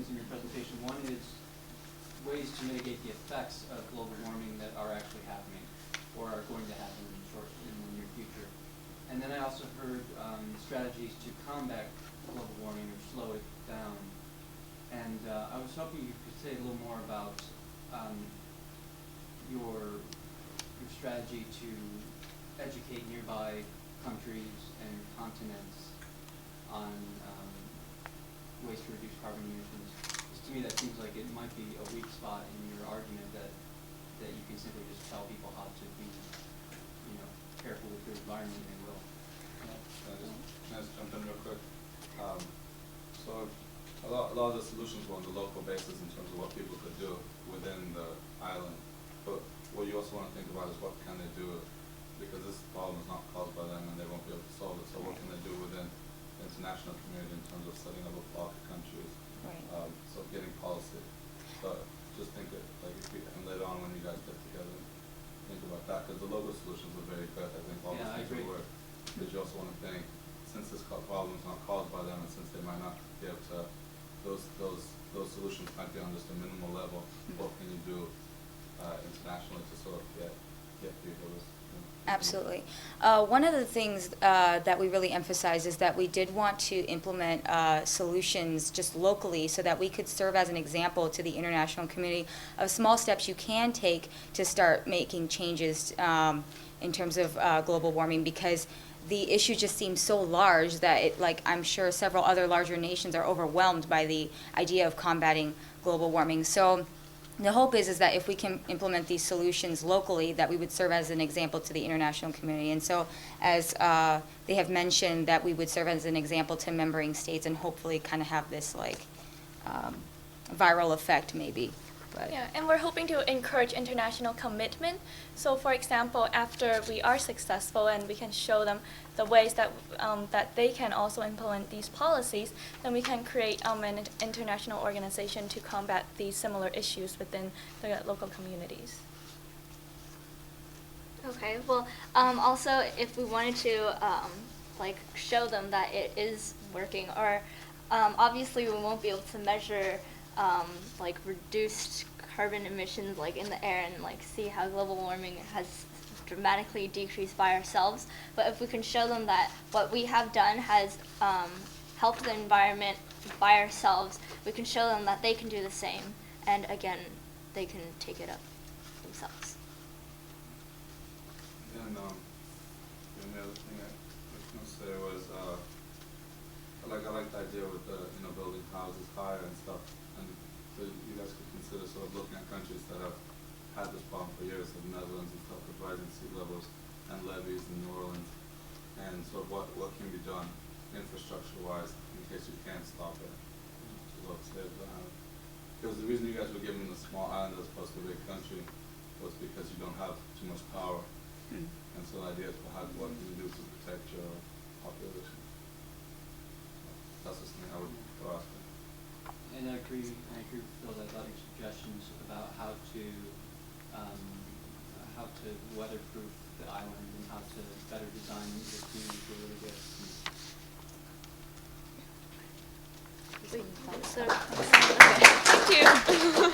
things in your presentation. One is ways to mitigate the effects of global warming that are actually happening or are going to happen in the near future. And then I also heard strategies to combat global warming or slow it down. And I was hoping you could say a little more about your strategy to educate nearby countries and continents on ways to reduce carbon emissions. Because to me that seems like it might be a weak spot in your argument that you can simply just tell people how to be, careful with their environment and they will. Can I just jump in real quick? So a lot of the solutions were on the local basis in terms of what people could do within the island. But what you also want to think about is what can they do, because this problem is not caused by them and they won't be able to solve it. So what can they do within the international community in terms of setting up a block of countries? Right. So getting policy. So just think that, and later on when you guys get together, think about that, because the local solutions are very good. I think all Yeah, those things will work. But you also want to think, since this problem is not caused by them, and since they might not be able to, those solutions might be on just a minimal level. What can you do internationally to sort of get people to? Absolutely. One of the things that we really emphasize is that we did want to implement solutions just locally so that we could serve as an example to the international community of small steps you can take to start making changes in terms of global warming, because the issue just seems so large that I'm sure several other larger nations are overwhelmed by the idea of combating global warming. So the hope is that if we can implement these solutions locally, that we would serve as an example to the international community. And so as they have mentioned, that we would serve as an example to member states and hopefully kind of have this viral effect maybe. But Yeah, and we're hoping to encourage international commitment. So, for example, after we are successful and we can show them the ways that they can also implement these policies, then we can create an international organization to combat these similar issues within the local communities. Okay, well, also if we wanted to show them that it is working, or obviously we won't be able to measure reduced carbon emissions in the air and see how global warming has dramatically decreased by ourselves. But if we can show them that what we have done has helped the environment by ourselves, we can show them that they can do the same, and again, they can take it up themselves. And the other thing I was going to say was, I like the idea with the building houses higher and stuff, and so you guys could consider sort of looking at countries that have had this problem for years, like the Netherlands and stuff, with rising sea levels and levees in New Orleans, and sort of what can be done infrastructure-wise in case you can't stop it, to sort of save the island. Because the reason you guys were given a small island as opposed to a big country was because you don't have too much power. And so the idea is what can you do to protect your population. That's just something I would go after. And I agree with Phil. I'd like suggestions about how to weatherproof the island and how to better design the community for really good. So, Thank you.